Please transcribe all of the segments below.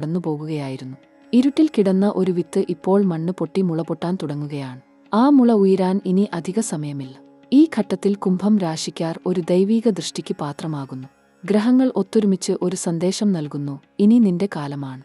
കടന്നുപോകുകയായിരുന്നു. ഇരുട്ടിൽ കിടന്ന ഒരു വിത്ത് ഇപ്പോൾ മണ്ണ് പൊട്ടി മുള പൊട്ടാൻ തുടങ്ങുകയാണ്. ആ മുള ഉയരാൻ ഇനി അധിക സമയമില്ല. ഈ ഘട്ടത്തിൽ കുംഭം രാശിക്കാർ ഒരു ദൈവീക ദൃഷ്ടിക്ക് പാത്രമാകുന്നു. ഗ്രഹങ്ങൾ ഒത്തൊരുമിച്ച് ഒരു സന്ദേശം നൽകുന്നു: ഇനി നിന്റെ കാലമാണ്.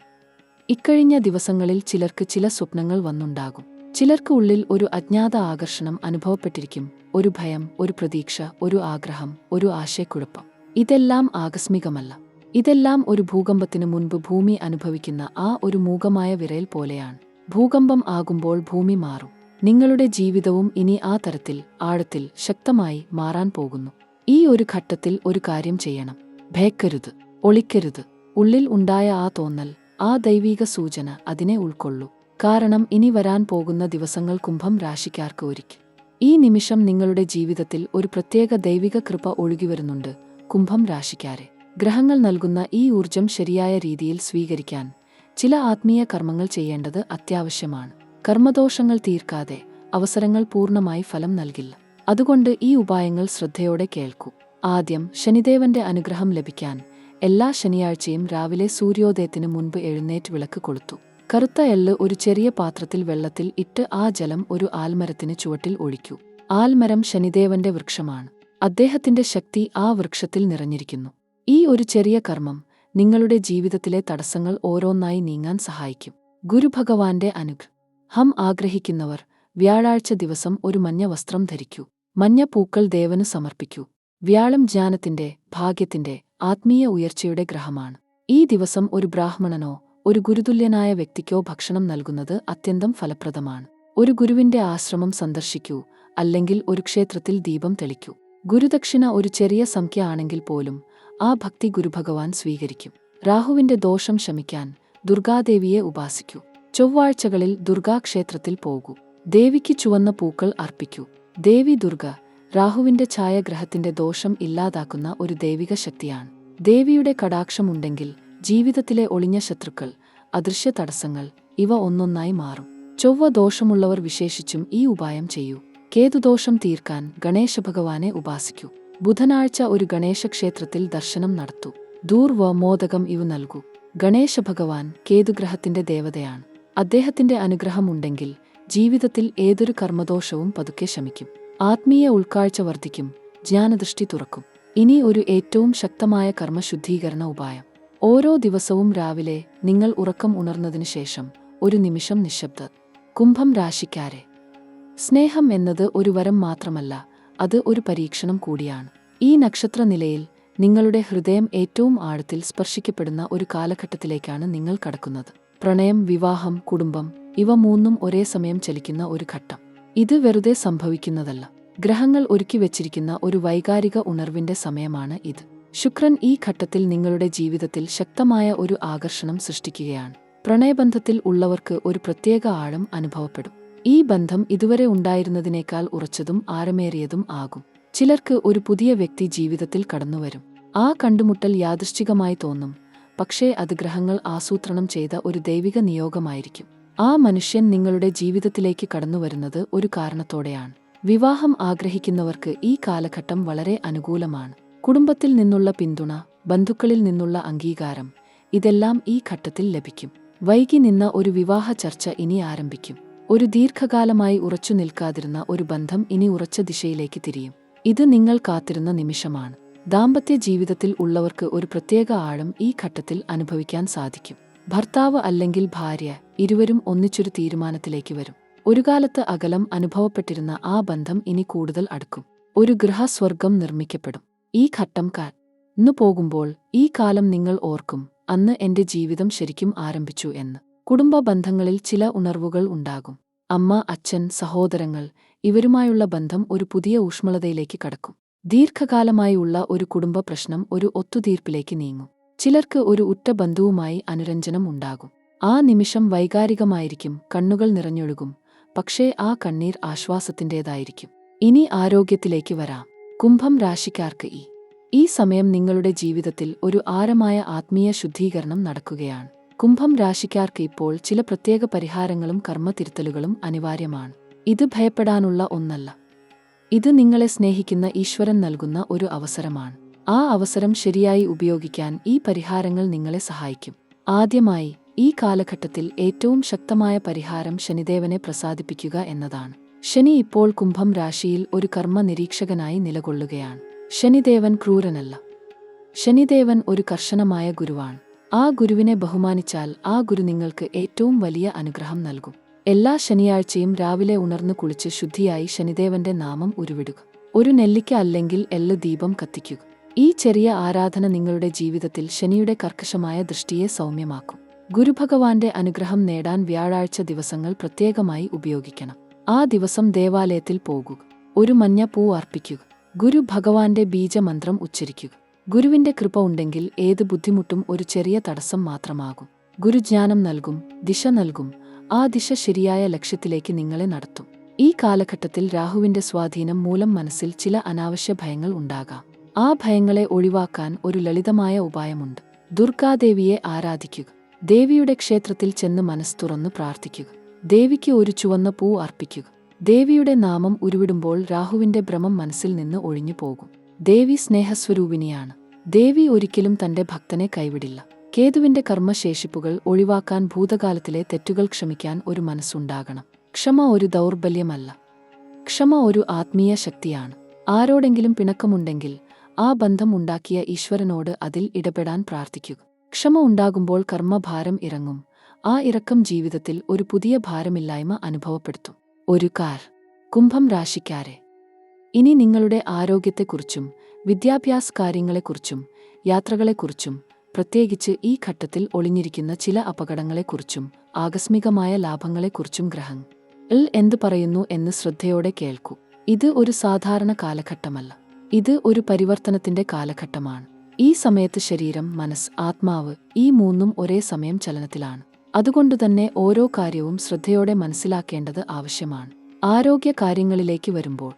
ഇക്കഴിഞ്ഞ ദിവസങ്ങളിൽ ചിലർക്ക് ചില സ്വപ്നങ്ങൾ വന്നുണ്ടാകും. ചിലർക്ക് ഉള്ളിൽ ഒരു അജ്ഞാത ആകർഷണം അനുഭവപ്പെട്ടിരിക്കും. ഒരു ഭയം, ഒരു പ്രതീക്ഷ, ഒരു ആഗ്രഹം, ഒരു ആശയക്കുഴപ്പം. ഇതെല്ലാം ആകസ്മികമല്ല. ഇതെല്ലാം ഒരു ഭൂകമ്പത്തിന് മുൻപ് ഭൂമി അനുഭവിക്കുന്ന ആ ഒരു മൂകമായ വിറയൽ പോലെയാണ്. ഭൂകമ്പം ആകുമ്പോൾ ഭൂമി മാറും. നിങ്ങളുടെ ജീവിതവും ഇനി ആ തരത്തിൽ, ആഴത്തിൽ, ശക്തമായി മാറാൻ പോകുന്നു. ഈ ഒരു ഘട്ടത്തിൽ ഒരു കാര്യം ചെയ്യണം. ഭയക്കരുത്, ഒളിക്കരുത്. ഉള്ളിൽ ഉണ്ടായ ആ തോന്നൽ, ആ ദൈവീക സൂചന, അതിനെ ഉൾക്കൊള്ളൂ. കാരണം ഇനി വരാൻ പോകുന്ന ദിവസങ്ങൾ കുംഭം രാശിക്കാർക്ക് ഒരുക്കി. ഈ നിമിഷം നിങ്ങളുടെ ജീവിതത്തിൽ ഒരു പ്രത്യേക ദൈവിക കൃപ ഒഴുകിവരുന്നുണ്ട്. കുംഭം രാശിക്കാരെ, ഗ്രഹങ്ങൾ നൽകുന്ന ഈ ഊർജം ശരിയായ രീതിയിൽ സ്വീകരിക്കാൻ ചില ആത്മീയ കർമ്മങ്ങൾ ചെയ്യേണ്ടത് അത്യാവശ്യമാണ്. കർമ്മദോഷങ്ങൾ തീർക്കാതെ അവസരങ്ങൾ പൂർണ്ണമായി ഫലം നൽകില്ല. അതുകൊണ്ട് ഈ ഉപായങ്ങൾ ശ്രദ്ധയോടെ കേൾക്കൂ. ആദ്യം, ശനിദേവന്റെ അനുഗ്രഹം ലഭിക്കാൻ എല്ലാ ശനിയാഴ്ചയും രാവിലെ സൂര്യോദയത്തിന് മുൻപ് എഴുന്നേറ്റ് വിളക്ക് കൊളുത്തു. കറുത്ത എള്ള് ഒരു ചെറിയ പാത്രത്തിൽ വെള്ളത്തിൽ ഇട്ട് ആ ജലം ഒരു ആൽമരത്തിന് ചുവട്ടിൽ ഒഴിക്കൂ. ആൽമരം ശനിദേവന്റെ വൃക്ഷമാണ്. അദ്ദേഹത്തിന്റെ ശക്തി ആ വൃക്ഷത്തിൽ നിറഞ്ഞിരിക്കുന്നു. ഈ ഒരു ചെറിയ കർമ്മം നിങ്ങളുടെ ജീവിതത്തിലെ തടസ്സങ്ങൾ ഓരോന്നായി നീങ്ങാൻ സഹായിക്കും. ഗുരുഭഗവാന്റെ അനുഗ്രഹം ആഗ്രഹിക്കുന്നവർ വ്യാഴാഴ്ച ദിവസം ഒരു മഞ്ഞ വസ്ത്രം ധരിക്കൂ. മഞ്ഞ പൂക്കൾ ദേവന് സമർപ്പിക്കൂ. വ്യാഴം ജ്ഞാനത്തിന്റെ, ഭാഗ്യത്തിന്റെ, ആത്മീയ ഉയർച്ചയുടെ ഗ്രഹമാണ്. ഈ ദിവസം ഒരു ബ്രാഹ്മണനോ ഒരു ഗുരുതുല്യനായ വ്യക്തിക്കോ ഭക്ഷണം നൽകുന്നത് അത്യന്തം ഫലപ്രദമാണ്. ഒരു ഗുരുവിന്റെ ആശ്രമം സന്ദർശിക്കൂ, അല്ലെങ്കിൽ ഒരു ക്ഷേത്രത്തിൽ ദീപം തെളിക്കൂ. ഗുരുദക്ഷിണ ഒരു ചെറിയ സംഖ്യ ആണെങ്കിൽ പോലും ആ ഭക്തി ഗുരുഭഗവാൻ സ്വീകരിക്കും. രാഹുവിന്റെ ദോഷം ശമിക്കാൻ ദുർഗാദേവിയെ ഉപാസിക്കൂ. ചൊവ്വാഴ്ചകളിൽ ദുർഗാക്ഷേത്രത്തിൽ പോകൂ. ദേവിക്ക് ചുവന്ന പൂക്കൾ അർപ്പിക്കൂ. ദേവി ദുർഗ, രാഹുവിന്റെ ഛായാഗ്രഹത്തിന്റെ ദോഷം ഇല്ലാതാക്കുന്ന ഒരു ദൈവിക ശക്തിയാണ്. ദേവിയുടെ കടാക്ഷമുണ്ടെങ്കിൽ ജീവിതത്തിലെ ഒളിഞ്ഞ ശത്രുക്കൾ, അദൃശ്യ തടസ്സങ്ങൾ, ഇവ ഒന്നൊന്നായി മാറും. ചൊവ്വ ദോഷമുള്ളവർ വിശേഷിച്ചും ഈ ഉപായം ചെയ്യൂ. കേതുദോഷം തീർക്കാൻ ഗണേശഭഗവാനെ ഉപാസിക്കൂ. ബുധനാഴ്ച ഒരു ഗണേശക്ഷേത്രത്തിൽ ദർശനം നടത്തൂ. ദൂർവ, മോദകം ഇവ നൽകൂ. ഗണേശഭഗവാൻ കേതുഗ്രഹത്തിന്റെ ദേവതയാണ്. അദ്ദേഹത്തിന്റെ അനുഗ്രഹമുണ്ടെങ്കിൽ ജീവിതത്തിൽ ഏതൊരു കർമ്മദോഷവും പതുക്കെ ശമിക്കും. ആത്മീയ ഉൾക്കാഴ്ച വർദ്ധിക്കും. ജ്ഞാനദൃഷ്ടി തുറക്കും. ഇനി ഒരു ഏറ്റവും ശക്തമായ കർമ്മശുദ്ധീകരണ ഉപായം. ഓരോ ദിവസവും രാവിലെ നിങ്ങൾ ഉറക്കം ഉണർന്നതിനു ശേഷം ഒരു നിമിഷം നിശബ്ദത. കുംഭം രാശിക്കാരെ, സ്നേഹം എന്നത് ഒരു വരം മാത്രമല്ല, അത് ഒരു പരീക്ഷണം കൂടിയാണ്. ഈ നക്ഷത്ര നിലയിൽ നിങ്ങളുടെ ഹൃദയം ഏറ്റവും ആഴത്തിൽ സ്പർശിക്കപ്പെടുന്ന ഒരു കാലഘട്ടത്തിലേക്കാണ് നിങ്ങൾ കടക്കുന്നത്. പ്രണയം, വിവാഹം, കുടുംബം, ഇവ മൂന്നും ഒരേ സമയം ചലിക്കുന്ന ഒരു ഘട്ടം. ഇത് വെറുതെ സംഭവിക്കുന്നതല്ല. ഗ്രഹങ്ങൾ ഒരുക്കി വെച്ചിരിക്കുന്ന ഒരു വൈകാരിക ഉണർവിന്റെ സമയമാണ് ഇത്. ശുക്രൻ ഈ ഘട്ടത്തിൽ നിങ്ങളുടെ ജീവിതത്തിൽ ശക്തമായ ഒരു ആകർഷണം സൃഷ്ടിക്കുകയാണ്. പ്രണയബന്ധത്തിൽ ഉള്ളവർക്ക് ഒരു പ്രത്യേക ആഴം അനുഭവപ്പെടും. ഈ ബന്ധം ഇതുവരെ ഉണ്ടായിരുന്നതിനേക്കാൾ ഉറച്ചതും ആഴമേറിയതും ആകും. ചിലർക്ക് ഒരു പുതിയ വ്യക്തി ജീവിതത്തിൽ കടന്നുവരും. ആ കണ്ടുമുട്ടൽ യാദൃശ്ചികമായി തോന്നും, പക്ഷേ അത് ഗ്രഹങ്ങൾ ആസൂത്രണം ചെയ്ത ഒരു ദൈവിക നിയോഗമായിരിക്കും. ആ മനുഷ്യൻ നിങ്ങളുടെ ജീവിതത്തിലേക്ക് കടന്നുവരുന്നത് ഒരു കാരണത്തോടെയാണ്. വിവാഹം ആഗ്രഹിക്കുന്നവർക്ക് ഈ കാലഘട്ടം വളരെ അനുകൂലമാണ്. കുടുംബത്തിൽ നിന്നുള്ള പിന്തുണ, ബന്ധുക്കളിൽ നിന്നുള്ള അംഗീകാരം, ഇതെല്ലാം ഈ ഘട്ടത്തിൽ ലഭിക്കും. വൈകി നിന്ന ഒരു വിവാഹ ചർച്ച ഇനി ആരംഭിക്കും. ഒരു ദീർഘകാലമായി ഉറച്ചു നിൽക്കാതിരുന്ന ഒരു ബന്ധം ഇനി ഉറച്ച ദിശയിലേക്ക് തിരിയും. ഇത് നിങ്ങൾ കാത്തിരുന്ന നിമിഷമാണ്. ദാമ്പത്യ ജീവിതത്തിൽ ഉള്ളവർക്ക് ഒരു പ്രത്യേക ആഴം ഈ ഘട്ടത്തിൽ അനുഭവിക്കാൻ സാധിക്കും. ഭർത്താവ് അല്ലെങ്കിൽ ഭാര്യ ഇരുവരും ഒന്നിച്ചൊരു തീരുമാനത്തിലേക്ക് വരും. ഒരു കാലത്ത് അകലം അനുഭവപ്പെട്ടിരുന്ന ആ ബന്ധം ഇനി കൂടുതൽ അടുക്കും. ഒരു ഗൃഹസ്വർഗം നിർമ്മിക്കപ്പെടും. ഈ ഘട്ടം കടന്നു പോകുമ്പോൾ ഈ കാലം നിങ്ങൾ ഓർക്കും, അന്ന് എന്റെ ജീവിതം ശരിക്കും ആരംഭിച്ചു എന്ന്. കുടുംബ ബന്ധങ്ങളിൽ ചില ഉണർവുകൾ ഉണ്ടാകും. അമ്മ, അച്ഛൻ, സഹോദരങ്ങൾ, ഇവരുമായുള്ള ബന്ധം ഒരു പുതിയ ഊഷ്മളതയിലേക്ക് കടക്കും. ദീർഘകാലമായി ഉള്ള ഒരു കുടുംബ പ്രശ്നം ഒരു ഒത്തുതീർപ്പിലേക്ക് നീങ്ങും. ചിലർക്ക് ഒരു ഉറ്റ ബന്ധുവുമായി അനുരഞ്ജനം ഉണ്ടാകും. ആ നിമിഷം വൈകാരികമായിരിക്കും, കണ്ണുകൾ നിറഞ്ഞൊഴുകും. പക്ഷേ ആ കണ്ണീർ ആശ്വാസത്തിൻ്റെതായിരിക്കും. ഇനി ആരോഗ്യത്തിലേക്ക് വരാം. കുംഭം രാശിക്കാർക്ക് ഈ സമയം നിങ്ങളുടെ ജീവിതത്തിൽ ഒരു ആഴമായ ആത്മീയ ശുദ്ധീകരണം നടക്കുകയാണ്. കുംഭം രാശിക്കാർക്ക് ഇപ്പോൾ ചില പ്രത്യേക പരിഹാരങ്ങളും കർമ്മതിരുത്തലുകളും അനിവാര്യമാണ്. ഇത് ഭയപ്പെടാനുള്ള ഒന്നല്ല. ഇത് നിങ്ങളെ സ്നേഹിക്കുന്ന ഈശ്വരൻ നൽകുന്ന ഒരു അവസരമാണ്. ആ അവസരം ശരിയായി ഉപയോഗിക്കാൻ ഈ പരിഹാരങ്ങൾ നിങ്ങളെ സഹായിക്കും. ആദ്യമായി, ഈ കാലഘട്ടത്തിൽ ഏറ്റവും ശക്തമായ പരിഹാരം ശനിദേവനെ പ്രസാദിപ്പിക്കുക എന്നതാണ്. ശനി ഇപ്പോൾ കുംഭം രാശിയിൽ ഒരു കർമ്മ നിരീക്ഷകനായി നിലകൊള്ളുകയാണ്. ശനിദേവൻ ക്രൂരനല്ല. ശനിദേവൻ ഒരു കർശനമായ ഗുരുവാണ്. ആ ഗുരുവിനെ ബഹുമാനിച്ചാൽ ആ ഗുരു നിങ്ങൾക്ക് ഏറ്റവും വലിയ അനുഗ്രഹം നൽകും. എല്ലാ ശനിയാഴ്ചയും രാവിലെ ഉണർന്നു കുളിച്ച് ശുദ്ധിയായി ശനിദേവന്റെ നാമം ഉരുവിടുക. ഒരു നെല്ലിക്ക അല്ലെങ്കിൽ എള്ള് ദീപം കത്തിക്കുക. ഈ ചെറിയ ആരാധന നിങ്ങളുടെ ജീവിതത്തിൽ ശനിയുടെ കർക്കശമായ ദൃഷ്ടിയെ സൗമ്യമാക്കും. ഗുരുഭഗവാന്റെ അനുഗ്രഹം നേടാൻ വ്യാഴാഴ്ച ദിവസങ്ങൾ പ്രത്യേകമായി ഉപയോഗിക്കണം. ആ ദിവസം ദേവാലയത്തിൽ പോകുക. ഒരു മഞ്ഞ പൂ അർപ്പിക്കുക. ഗുരു ഭഗവാന്റെ ബീജമന്ത്രം ഉച്ചരിക്കുക. ഗുരുവിന്റെ കൃപ ഉണ്ടെങ്കിൽ ഏത് ബുദ്ധിമുട്ടും ഒരു ചെറിയ തടസ്സം മാത്രമാകും. ഗുരുജ്ഞാനം നൽകും, ദിശ നൽകും. ആ ദിശ ശരിയായ ലക്ഷ്യത്തിലേക്ക് നിങ്ങളെ നടത്തും. ഈ കാലഘട്ടത്തിൽ രാഹുവിന്റെ സ്വാധീനം മൂലം മനസ്സിൽ ചില അനാവശ്യ ഭയങ്ങൾ ഉണ്ടാകാം. ആ ഭയങ്ങളെ ഒഴിവാക്കാൻ ഒരു ലളിതമായ ഉപായമുണ്ട്. ദുർഗാദേവിയെ ആരാധിക്കുക. ദേവിയുടെ ക്ഷേത്രത്തിൽ ചെന്ന് മനസ്സ് തുറന്നു പ്രാർത്ഥിക്കുക. ദേവിക്ക് ഒരു ചുവന്ന പൂ അർപ്പിക്കുക. ദേവിയുടെ നാമം ഉരുവിടുമ്പോൾ രാഹുവിന്റെ ഭ്രമം മനസ്സിൽ നിന്ന് ഒഴിഞ്ഞു പോകും. ദേവി സ്നേഹസ്വരൂപിണിയാണ്. ദേവി ഒരിക്കലും തന്റെ ഭക്തനെ കൈവിടില്ല. കേതുവിന്റെ കർമ്മശേഷിപ്പുകൾ ഒഴിവാക്കാൻ ഭൂതകാലത്തിലെ തെറ്റുകൾ ക്ഷമിക്കാൻ ഒരു മനസ്സുണ്ടാകണം. ക്ഷമ ഒരു ദൗർബല്യമല്ല. ക്ഷമ ഒരു ആത്മീയ ശക്തിയാണ്. ആരോടെങ്കിലും പിണക്കമുണ്ടെങ്കിൽ ആ ബന്ധം ഉണ്ടാക്കിയ ഈശ്വരനോട് അതിൽ ഇടപെടാൻ പ്രാർത്ഥിക്കുക. ക്ഷമ ഉണ്ടാകുമ്പോൾ കർമ്മഭാരം ഇറങ്ങും. ആ ഇറക്കം ജീവിതത്തിൽ ഒരു പുതിയ ഭാരമില്ലായ്മ അനുഭവപ്പെടുത്തും. ഒരു കുംഭം രാശിക്കാരെ, ഇനി നിങ്ങളുടെ ആരോഗ്യത്തെക്കുറിച്ചും വിദ്യാഭ്യാസ കാര്യങ്ങളെക്കുറിച്ചും യാത്രകളെക്കുറിച്ചും പ്രത്യേകിച്ച് ഈ ഘട്ടത്തിൽ ഒളിഞ്ഞിരിക്കുന്ന ചില അപകടങ്ങളെക്കുറിച്ചും ആകസ്മികമായ ലാഭങ്ങളെക്കുറിച്ചും ഗ്രഹങ്ങൾ എന്തു പറയുന്നു എന്ന് ശ്രദ്ധയോടെ കേൾക്കൂ. ഇത് ഒരു സാധാരണ കാലഘട്ടമല്ല. ഇത് ഒരു പരിവർത്തനത്തിന്റെ കാലഘട്ടമാണ്. ഈ സമയത്ത് ശരീരം, മനസ്സ്, ആത്മാവ് ഈ മൂന്നും ഒരേ സമയം ചലനത്തിലാണ്. അതുകൊണ്ടുതന്നെ ഓരോ കാര്യവും ശ്രദ്ധയോടെ മനസ്സിലാക്കേണ്ടത് ആവശ്യമാണ്. ആരോഗ്യ കാര്യങ്ങളിലേക്ക് വരുമ്പോൾ,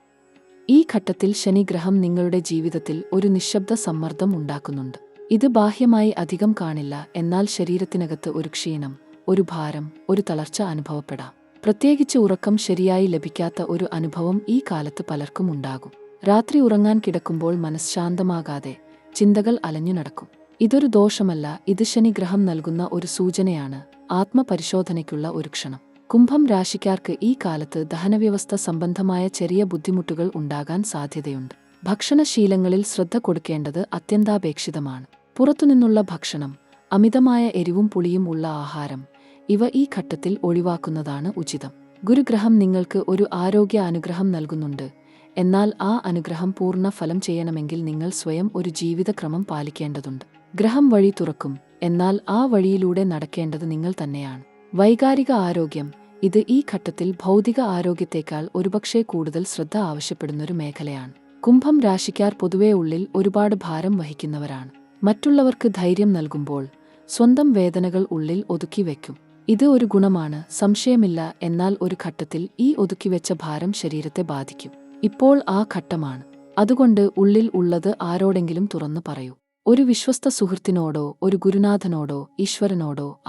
ഈ ഘട്ടത്തിൽ ശനിഗ്രഹം നിങ്ങളുടെ ജീവിതത്തിൽ ഒരു നിശബ്ദ സമ്മർദ്ദം ഉണ്ടാക്കുന്നുണ്ട്. ഇത് ബാഹ്യമായി അധികം കാണില്ല, എന്നാൽ ശരീരത്തിനകത്ത് ഒരു ക്ഷീണം, ഒരു ഭാരം, ഒരു തളർച്ച അനുഭവപ്പെടാം. പ്രത്യേകിച്ച് ഉറക്കം ശരിയായി ലഭിക്കാത്ത ഒരു അനുഭവം ഈ കാലത്ത് പലർക്കും ഉണ്ടാകും. രാത്രി ഉറങ്ങാൻ കിടക്കുമ്പോൾ മനസ്സ് ശാന്തമാകാതെ ചിന്തകൾ അലഞ്ഞു നടക്കും. ഇതൊരു ദോഷമല്ല, ഇത് ശനിഗ്രഹം നൽകുന്ന ഒരു സൂചനയാണ്, ആത്മപരിശോധനയ്ക്കുള്ള ഒരു ക്ഷണം. കുംഭം രാശിക്കാർക്ക് ഈ കാലത്ത് ദഹനവ്യവസ്ഥ സംബന്ധമായ ചെറിയ ബുദ്ധിമുട്ടുകൾ ഉണ്ടാകാൻ സാധ്യതയുണ്ട്. ഭക്ഷണശീലങ്ങളിൽ ശ്രദ്ധ കൊടുക്കേണ്ടത് അത്യന്താപേക്ഷിതമാണ്. പുറത്തുനിന്നുള്ള ഭക്ഷണം, അമിതമായ എരിവും പുളിയും ഉള്ള ആഹാരം, ഇവ ഈ ഘട്ടത്തിൽ ഒഴിവാക്കുന്നതാണ് ഉചിതം. ഗുരുഗ്രഹം നിങ്ങൾക്ക് ഒരു ആരോഗ്യ അനുഗ്രഹം നൽകുന്നുണ്ട്. എന്നാൽ ആ അനുഗ്രഹം പൂർണ്ണ ഫലം ചെയ്യണമെങ്കിൽ നിങ്ങൾ സ്വയം ഒരു ജീവിതക്രമം പാലിക്കേണ്ടതുണ്ട്. ഗ്രഹം വഴി തുറക്കും, എന്നാൽ ആ വഴിയിലൂടെ നടക്കേണ്ടത് നിങ്ങൾ തന്നെയാണ്. വൈകാരിക ആരോഗ്യം, ഇത് ഈ ഘട്ടത്തിൽ ഭൗതിക ആരോഗ്യത്തേക്കാൾ ഒരുപക്ഷേ കൂടുതൽ ശ്രദ്ധ ആവശ്യപ്പെടുന്നൊരു മേഖലയാണ്. കുംഭം രാശിക്കാർ പൊതുവെ ഉള്ളിൽ ഒരുപാട് ഭാരം വഹിക്കുന്നവരാണ്. മറ്റുള്ളവർക്ക് ധൈര്യം നൽകുമ്പോൾ സ്വന്തം വേദനകൾ ഉള്ളിൽ ഒതുക്കി വയ്ക്കും. ഇത് ഒരു ഗുണമാണ്, സംശയമില്ല. എന്നാൽ ഒരു ഘട്ടത്തിൽ ഈ ഒതുക്കിവെച്ച ഭാരം ശരീരത്തെ ബാധിക്കും. ഇപ്പോൾ ആ ഘട്ടമാണ്. അതുകൊണ്ട് ഉള്ളിൽ ഉള്ളത് ആരോടെങ്കിലും തുറന്നു പറയൂ. ഒരു വിശ്വസ്ത സുഹൃത്തിനോടോ, ഒരു ഗുരുനാഥനോടോ, ഈശ്വരനോടോ.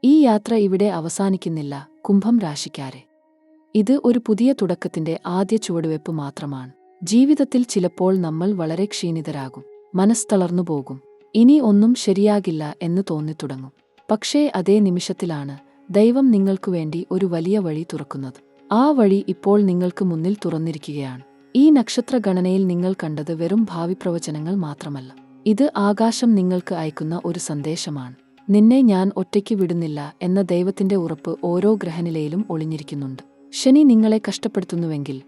ഈ യാത്ര ഇവിടെ അവസാനിക്കുന്നില്ല കുംഭം രാശിക്കാരെ. ഇത് ഒരു പുതിയ തുടക്കത്തിന്റെ ആദ്യ ചുവടുവെപ്പ് മാത്രമാണ്. ജീവിതത്തിൽ ചിലപ്പോൾ നമ്മൾ വളരെ ക്ഷീണിതരാകും, മനസ്സ് തളർന്നുപോകും, ഇനി ഒന്നും ശരിയാകില്ല എന്ന് തോന്നിത്തുടങ്ങും. പക്ഷേ അതേ നിമിഷത്തിലാണ് ദൈവം നിങ്ങൾക്കു വേണ്ടി ഒരു വലിയ വഴി തുറക്കുന്നത്. ആ വഴി ഇപ്പോൾ നിങ്ങൾക്ക് മുന്നിൽ തുറന്നിരിക്കുകയാണ്. ഈ നക്ഷത്ര ഗണനയിൽ നിങ്ങൾ കണ്ടത് വെറും ഭാവി പ്രവചനങ്ങൾ മാത്രമല്ല. ഇത് ആകാശം നിങ്ങൾക്ക് അയക്കുന്ന ഒരു സന്ദേശമാണ്. നിന്നെ ഞാൻ ഒറ്റയ്ക്ക് വിടുന്നില്ല എന്ന ദൈവത്തിന്റെ ഉറപ്പ് ഓരോ ഗ്രഹനിലയിലും ഒളിഞ്ഞിരിക്കുന്നുണ്ട്. ശനി നിങ്ങളെ കഷ്ടപ്പെടുത്തുന്നുവെങ്കിൽ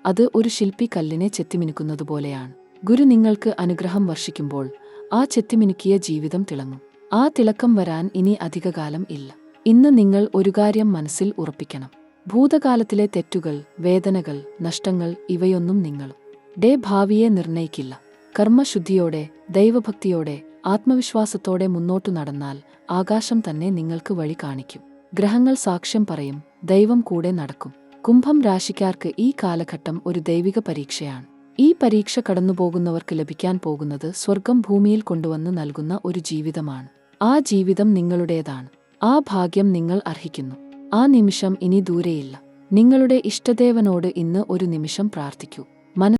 അത് ഒരു ശില്പി കല്ലിനെ ചെത്തിമിനുക്കുന്നതുപോലെയാണ്. ഗുരു നിങ്ങൾക്ക് അനുഗ്രഹം വർഷിക്കുമ്പോൾ ആ ചെത്തിമിനുക്കിയ ജീവിതം തിളങ്ങും. ആ തിളക്കം വരാൻ ഇനി അധികകാലം ഇല്ല. ഇന്ന് നിങ്ങൾ ഒരു കാര്യം മനസ്സിൽ ഉറപ്പിക്കണം. ഭൂതകാലത്തിലെ തെറ്റുകൾ, വേദനകൾ, നഷ്ടങ്ങൾ ഇവയൊന്നും നിങ്ങളുടെ ഭാവിയെ നിർണയിക്കില്ല. കർമ്മശുദ്ധിയോടെ, ദൈവഭക്തിയോടെ, ആത്മവിശ്വാസത്തോടെ മുന്നോട്ടു നടന്നാൽ ആകാശം തന്നെ നിങ്ങൾക്ക് വഴി കാണിക്കും. ഗ്രഹങ്ങൾ സാക്ഷ്യം പറയും, ദൈവം കൂടെ നടക്കും. കുംഭം രാശിക്കാർക്ക് ഈ കാലഘട്ടം ഒരു ദൈവിക പരീക്ഷയാണ്. ഈ പരീക്ഷ കടന്നുപോകുന്നവർക്ക് ലഭിക്കാൻ പോകുന്നത് സ്വർഗം ഭൂമിയിൽ കൊണ്ടുവന്ന് നൽകുന്ന ഒരു ജീവിതമാണ്. ആ ജീവിതം നിങ്ങളുടേതാണ്. ആ ഭാഗ്യം നിങ്ങൾ അർഹിക്കുന്നു. ആ നിമിഷം ഇനി ദൂരെയില്ല. നിങ്ങളുടെ ഇഷ്ടദേവനോട് ഇന്ന് ഒരു നിമിഷം പ്രാർത്ഥിക്കൂ.